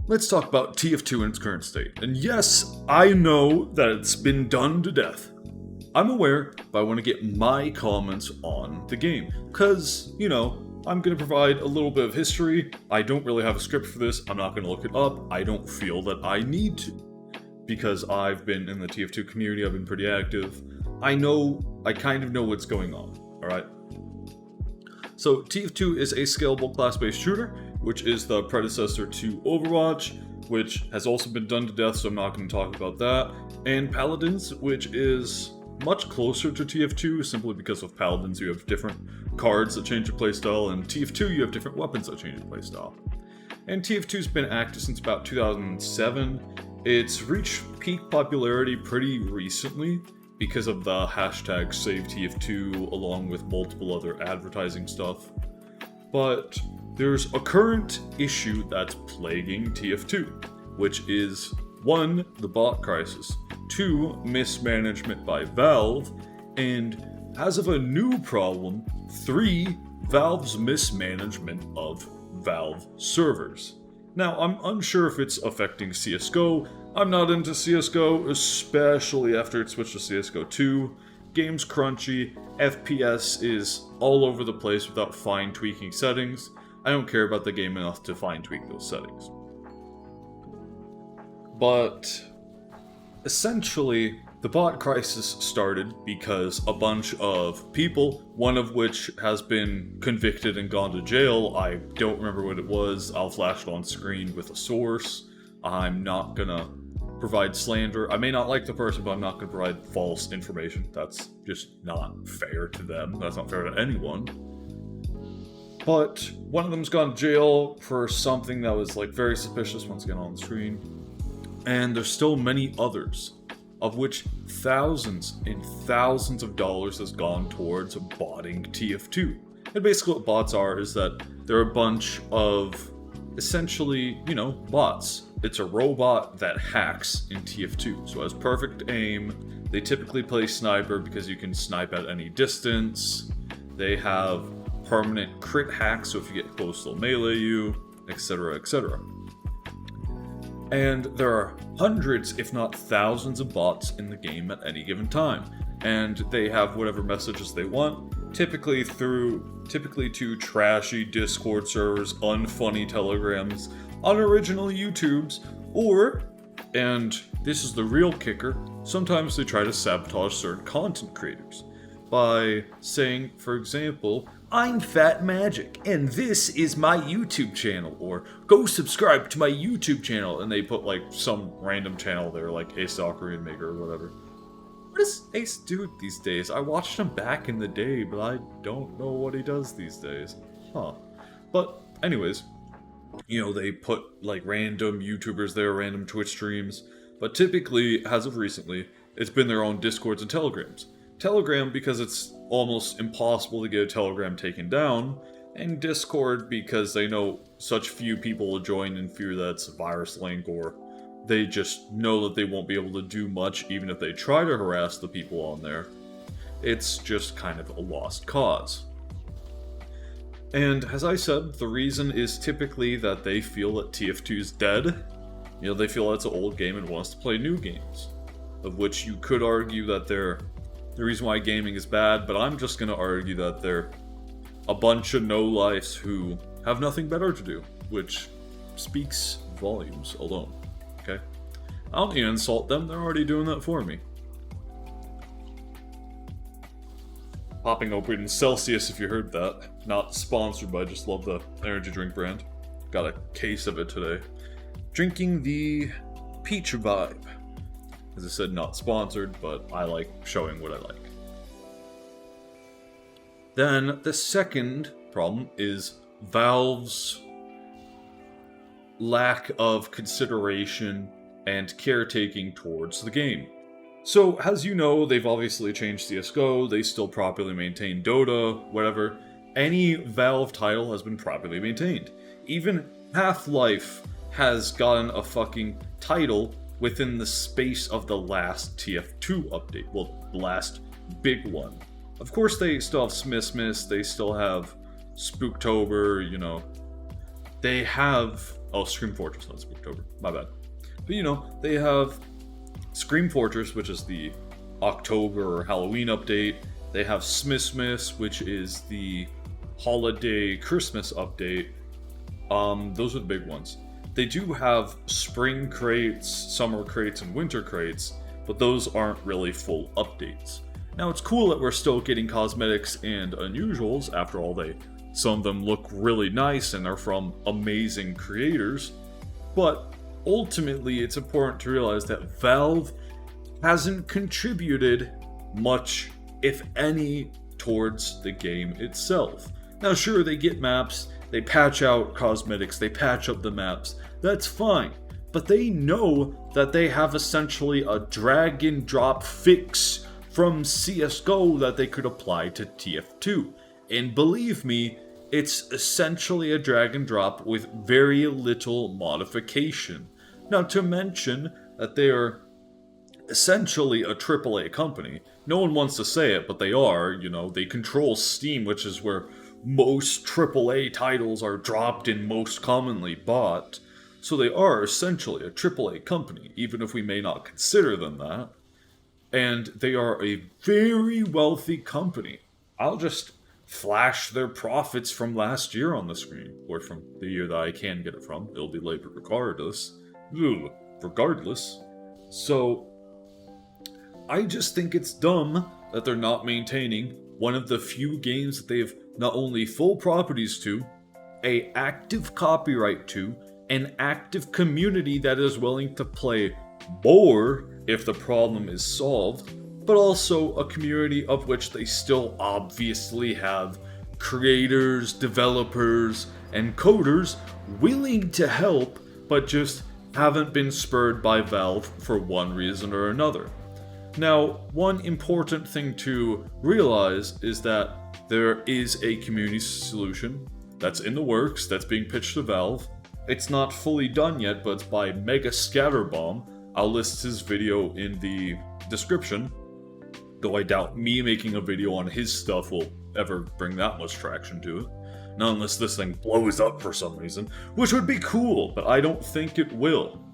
let's talk about TF2 in its current state. And yes, I know that it's been done to death. I'm aware, but I want to get my comments on the game. Because, I'm going to provide a little bit of history. I don't really have a script for this. I'm not going to look it up. I don't feel that I need to. Because I've been in the TF2 community, I've been pretty active. I kind of know what's going on, alright? So, TF2 is a scalable class-based shooter, which is the predecessor to Overwatch, which has also been done to death, so I'm not going to talk about that. And Paladins, which is much closer to TF2, simply because with Paladins you have different cards that change your playstyle, and TF2 you have different weapons that change your playstyle. And TF2's been active since about 2007. It's reached peak popularity pretty recently because of the hashtag SaveTF2 along with multiple other advertising stuff. But there's a current issue that's plaguing TF2, which is 1. The bot crisis, 2. Mismanagement by Valve, and as of a new problem, 3. Valve's mismanagement of Valve servers. Now, I'm unsure if it's affecting CSGO. I'm not into CSGO, especially after it switched to CSGO 2. Game's crunchy, FPS is all over the place without fine tweaking settings. I don't care about the game enough to fine tweak those settings. But essentially, the bot crisis started because a bunch of people, one of which has been convicted and gone to jail. I don't remember what it was. I'll flash it on screen with a source. I'm not gonna provide slander. I may not like the person, but I'm not gonna provide false information. That's just not fair to them. That's not fair to anyone. But one of them's gone to jail for something that was very suspicious, once again on the screen. And there's still many others, of which thousands and thousands of dollars has gone towards botting TF2. And basically what bots are is that they're a bunch of, essentially, bots. It's a robot that hacks in TF2, so has perfect aim. They typically play sniper because you can snipe at any distance. They have permanent crit hacks, so if you get close they'll melee you, etc, etc. And there are hundreds, if not thousands, of bots in the game at any given time. And they have whatever messages they want, typically to trashy Discord servers, unfunny telegrams, unoriginal YouTubes, or, and this is the real kicker, sometimes they try to sabotage certain content creators by saying, for example, "I'm Fat Magic, and this is my YouTube channel," or "Go subscribe to my YouTube channel," and they put some random channel there, like Ace Ocarina Maker or whatever. What does Ace do these days? I watched him back in the day, but I don't know what he does these days. Huh. But anyways, they put random YouTubers there, random Twitch streams, but typically, as of recently, it's been their own Discords and Telegrams. Telegram because it's almost impossible to get a Telegram taken down, and Discord because they know such few people will join and fear that it's a virus link, or they just know that they won't be able to do much even if they try to harass the people on there. It's just kind of a lost cause. And as I said, the reason is typically that they feel that TF2 is dead. They feel that's an old game and wants to play new games, of which you could argue that they're the reason why gaming is bad, but I'm just going to argue that they're a bunch of no-lifes who have nothing better to do, which speaks volumes alone, okay? I don't need to insult them, they're already doing that for me. Popping open Celsius, if you heard that. Not sponsored, but I just love the energy drink brand. Got a case of it today. Drinking the Peach Vibe. As I said, not sponsored, but I like showing what I like. Then, the second problem is Valve's lack of consideration and caretaking towards the game. So, as you know, they've obviously changed CSGO, they still properly maintain Dota, whatever. Any Valve title has been properly maintained. Even Half-Life has gotten a fucking title within the space of the last TF2 update. Well, the last big one. Of course, they still have Smithmas, they still have Spooktober, They have Oh, Scream Fortress, not Spooktober. My bad. But you know, they have Scream Fortress, which is the October or Halloween update. They have Smithmas, which is the holiday Christmas update. Those are the big ones. They do have spring crates, summer crates, and winter crates, but those aren't really full updates. Now, it's cool that we're still getting cosmetics and unusuals. After all, some of them look really nice and are from amazing creators. But ultimately, it's important to realize that Valve hasn't contributed much, if any, towards the game itself. Now, sure, they get maps, they patch out cosmetics, they patch up the maps. That's fine. But they know that they have essentially a drag and drop fix from CSGO that they could apply to TF2. And believe me, it's essentially a drag and drop with very little modification. Now, to mention that they are essentially a AAA company. No one wants to say it, but they are. You know, they control Steam, which is where most AAA titles are dropped and most commonly bought. So they are essentially a AAA company, even if we may not consider them that. And they are a very wealthy company. I'll just flash their profits from last year on the screen, or from the year that I can get it from. It'll be later regardless. Regardless. So, I just think it's dumb that they're not maintaining one of the few games that they've not only full properties to, a active copyright to, an active community that is willing to play more if the problem is solved, but also a community of which they still obviously have creators, developers, and coders willing to help, but just haven't been spurred by Valve for one reason or another. Now, one important thing to realize is that there is a community solution that's in the works, that's being pitched to Valve. It's not fully done yet, but it's by Mega Scatterbomb. I'll list his video in the description, though I doubt me making a video on his stuff will ever bring that much traction to it. Not unless this thing blows up for some reason, which would be cool, but I don't think it will.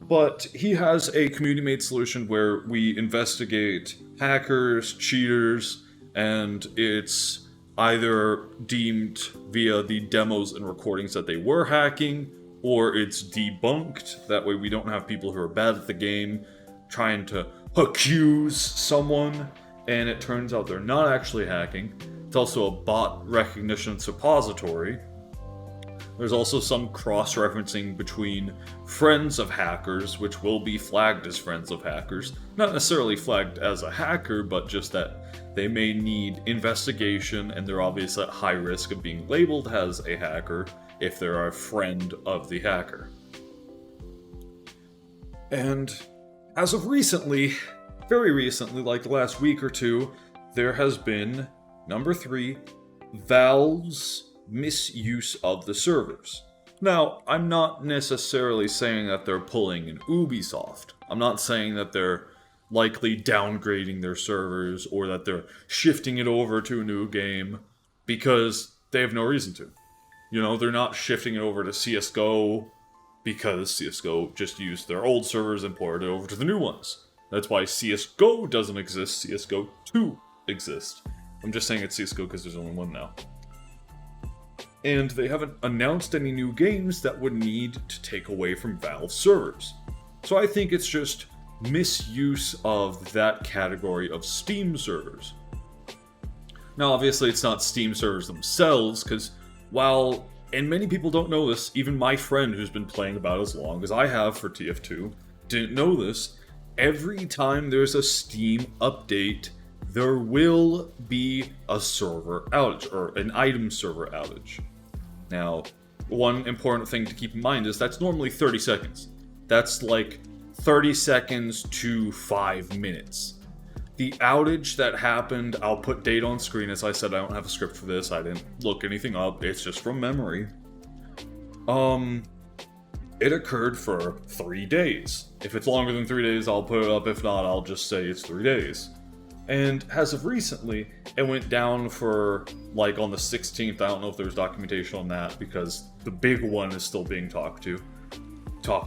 But he has a community-made solution where we investigate hackers, cheaters, and it's either deemed via the demos and recordings that they were hacking, or it's debunked. That way we don't have people who are bad at the game trying to accuse someone, and it turns out they're not actually hacking. It's also a bot recognition suppository. There's also some cross-referencing between friends of hackers, which will be flagged as friends of hackers. Not necessarily flagged as a hacker, but just that they may need investigation, and they're obviously at high risk of being labeled as a hacker if they're a friend of the hacker. And as of recently, very recently, like the last week or two, there has been, number 3, Valve's misuse of the servers. Now, I'm not necessarily saying that they're pulling an Ubisoft. I'm not saying that they're likely downgrading their servers or that they're shifting it over to a new game, because they have no reason to. You know, they're not shifting it over to CSGO because CSGO just used their old servers and ported it over to the new ones. That's why CSGO doesn't exist, CSGO 2 exists. I'm just saying it's CSGO because there's only one now. And they haven't announced any new games that would need to take away from Valve servers. So I think it's just misuse of that category of Steam servers. Now, obviously, it's not Steam servers themselves, because while, and many people don't know this, even my friend who's been playing about as long as I have for TF2 didn't know this, every time there's a Steam update, there will be a server outage, or an item server outage. Now, one important thing to keep in mind is that's normally 30 seconds. That's like 30 seconds to 5 minutes. The outage that happened, I'll put date on screen. As I said, I don't have a script for this. I didn't look anything up. It's just from memory. It occurred for 3 days. If it's longer than 3 days, I'll put it up. If not, I'll just say it's 3 days. And as of recently, it went down for, like, on the 16th. I don't know if there's documentation on that, because the big one is still being talked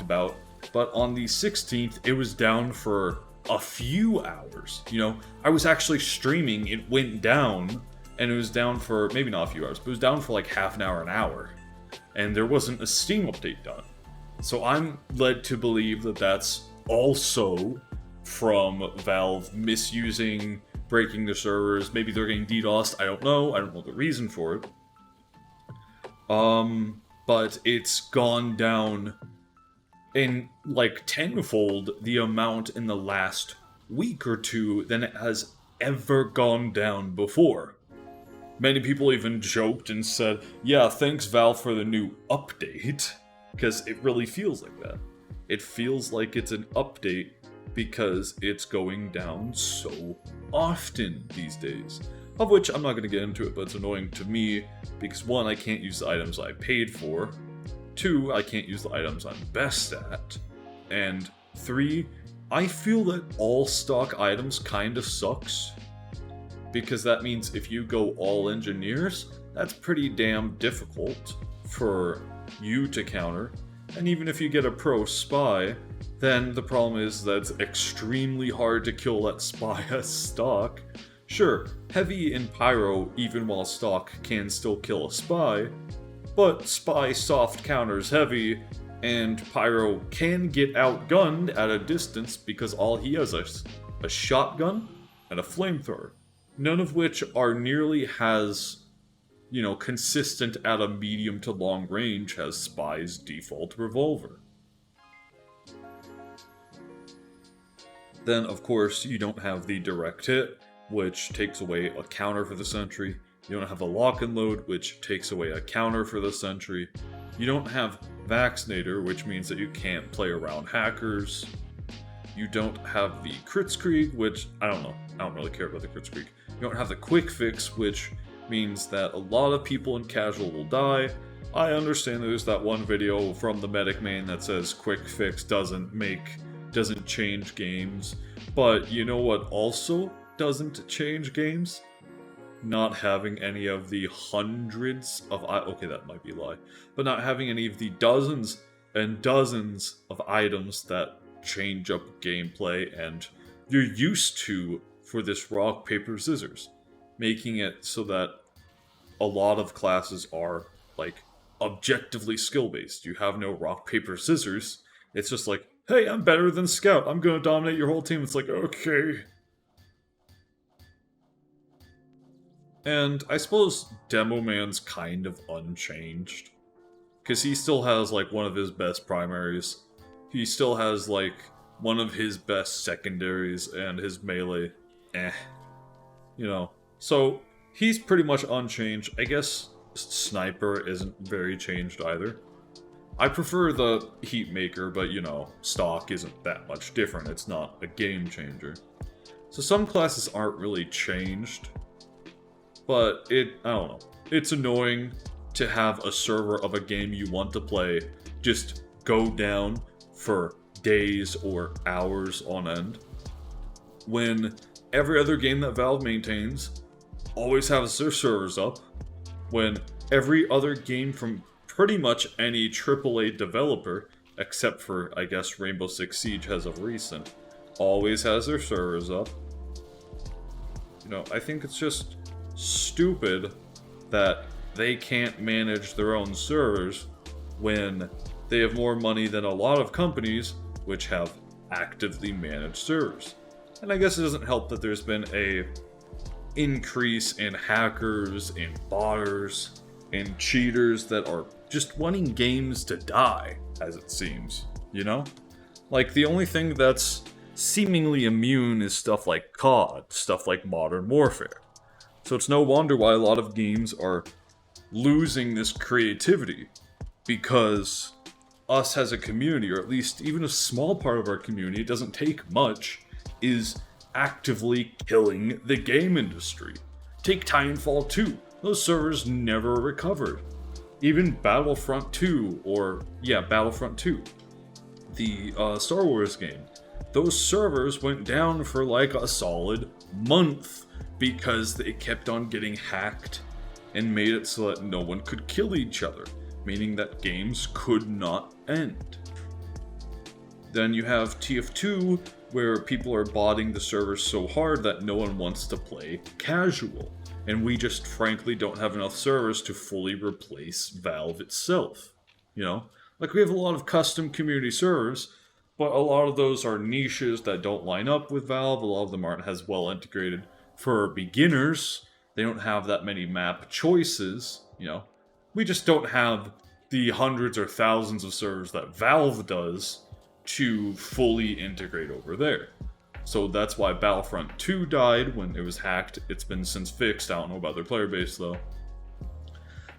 about. But on the 16th, it was down for a few hours. You know, I was actually streaming, it went down, and it was down for, maybe not a few hours, but it was down for like half an hour. And there wasn't a Steam update done. So I'm led to believe that that's also from Valve misusing, breaking the servers. Maybe they're getting DDoSed, I don't know the reason for it. But it's gone down in like tenfold the amount in the last week or two than it has ever gone down before. Many people even joked and said, yeah, thanks Valve for the new update, because it really feels like that. It feels like it's an update because it's going down so often these days. Of which I'm not going to get into it, but it's annoying to me because 1, I can't use the items I paid for. 2, I can't use the items I'm best at. And 3, I feel that all stock items kind of sucks. Because that means if you go all engineers, that's pretty damn difficult for you to counter. And even if you get a pro spy, then the problem is that it's extremely hard to kill that spy as stock. Sure, heavy and pyro, even while stock, can still kill a spy, but spy soft counters heavy, and pyro can get outgunned at a distance because all he has is a shotgun and a flamethrower, none of which are nearly as, consistent at a medium to long range as spy's default revolver. Then, of course, you don't have the direct hit, which takes away a counter for the sentry. You don't have a lock and load, which takes away a counter for the sentry. You don't have Vaccinator, which means that you can't play around hackers. You don't have the Kritzkrieg, which, I don't know. I don't really care about the Kritzkrieg. You don't have the Quick Fix, which means that a lot of people in casual will die. I understand there's that one video from the Medic main that says Quick Fix doesn't change games. But you know what also doesn't change games? Not having any of the hundreds of... Okay, that might be a lie. But not having any of the dozens and dozens of items that change up gameplay and you're used to for this rock, paper, scissors. Making it so that a lot of classes are, objectively skill-based. You have no rock, paper, scissors. It's just like, hey, I'm better than Scout. I'm gonna dominate your whole team. It's like, okay. And I suppose Demo Man's kind of unchanged. Because he still has, one of his best primaries. He still has, one of his best secondaries, and his melee, So, he's pretty much unchanged. I guess Sniper isn't very changed either. I prefer the Heatmaker, but, stock isn't that much different. It's not a game changer. So some classes aren't really changed. But I don't know. It's annoying to have a server of a game you want to play just go down for days or hours on end, when every other game that Valve maintains always has their servers up, when every other game from pretty much any AAA developer, except for, I guess, Rainbow Six Siege as of recent, always has their servers up. I think it's just stupid that they can't manage their own servers when they have more money than a lot of companies which have actively managed servers. And I guess it doesn't help that there's been a increase in hackers, in botters, in cheaters that are just wanting games to die, as it seems, The only thing that's seemingly immune is stuff like COD, stuff like Modern Warfare. So it's no wonder why a lot of games are losing this creativity, because us as a community, or at least even a small part of our community, it doesn't take much, is actively killing the game industry. Take Titanfall 2. Those servers never recovered. Even Battlefront 2, Battlefront 2, the Star Wars game. Those servers went down for a solid month because they kept on getting hacked and made it so that no one could kill each other, meaning that games could not end. Then you have TF2, where people are botting the servers so hard that no one wants to play casual. And we just frankly don't have enough servers to fully replace Valve itself. You know? Like, we have a lot of custom community servers, but a lot of those are niches that don't line up with Valve. A lot of them aren't as well integrated. For beginners, they don't have that many map choices, you know? We just don't have the hundreds or thousands of servers that Valve does to fully integrate over there. So that's why Battlefront 2 died when it was hacked. It's been since fixed. I don't know about their player base though.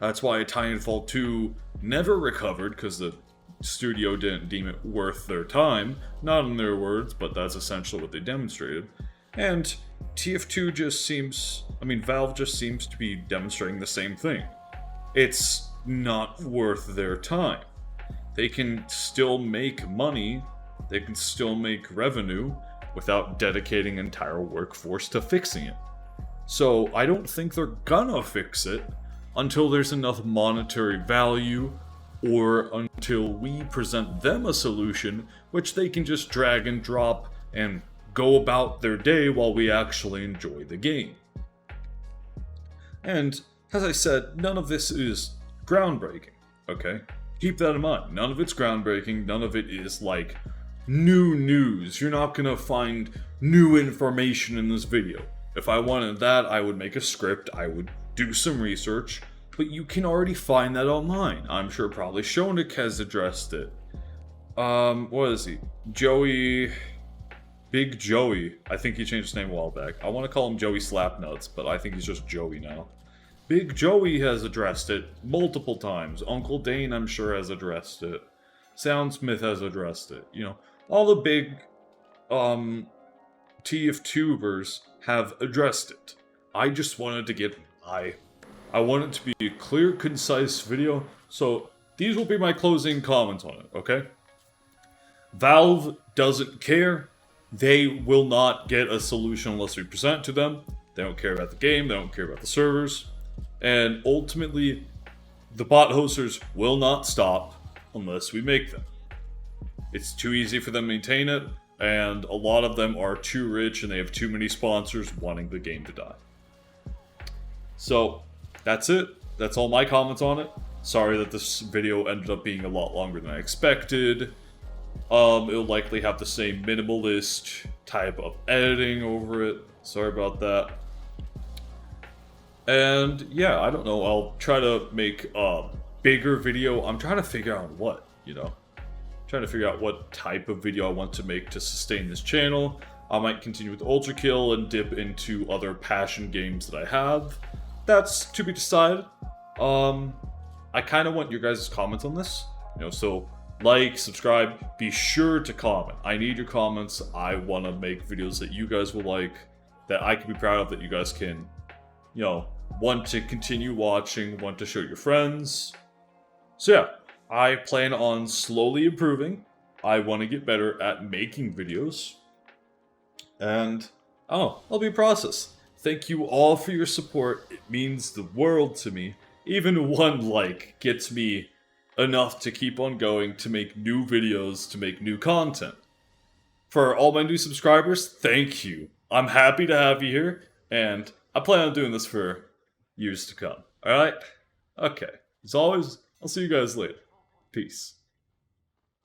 That's why Titanfall 2 never recovered, because the studio didn't deem it worth their time. Not in their words, but that's essentially what they demonstrated. And TF2 just seems... Valve just seems to be demonstrating the same thing. It's not worth their time. They can still make money, they can still make revenue, without dedicating an entire workforce to fixing it. So I don't think they're gonna fix it until there's enough monetary value, or until we present them a solution which they can just drag and drop and go about their day while we actually enjoy the game. And, as I said, none of this is groundbreaking, okay? Keep that in mind. None of it's groundbreaking, none of it is, like, new news. You're not gonna find new information in this video. If I wanted that, I would make a script, I would do some research, but you can already find that online. I'm sure probably Shonik has addressed it. What is he? Big Joey. I think he changed his name a while back. I want to call him Joey Slapnuts, but I think he's just Joey now. Big Joey has addressed it multiple times. Uncle Dane, I'm sure, has addressed it. Soundsmith has addressed it. You know, all the big TF2bers have addressed it. I just wanted to get... I want it to be a clear, concise video, so these will be my closing comments on it, okay? Valve doesn't care. They will not get a solution unless we present it to them. They don't care about the game, they don't care about the servers. And ultimately, the bot hosters will not stop unless we make them. It's too easy for them to maintain it, and a lot of them are too rich and they have too many sponsors wanting the game to die. So, that's it. That's all my comments on it. Sorry that this video ended up being a lot longer than I expected. It'll likely have the same minimalist type of editing over it. Sorry about that. And yeah, I don't know. I'll try to make a bigger video. I'm trying to figure out what, you know. Trying to figure out what type of video I want to make to sustain this channel. I might continue with Ultra Kill and dip into other passion games that I have. That's to be decided. I kind of want your guys' comments on this. You know, so like, subscribe, be sure to comment. I need your comments. I want to make videos that you guys will like, that I can be proud of, that you guys can, you know, want to continue watching, want to show your friends. So yeah, I plan on slowly improving. I want to get better at making videos. And, it'll be a process. Thank you all for your support. It means the world to me. Even one like gets me enough to keep on going, to make new videos, to make new content. For all my new subscribers, thank you. I'm happy to have you here, and I plan on doing this for years to come. Alright? Okay. As always, I'll see you guys later. Peace.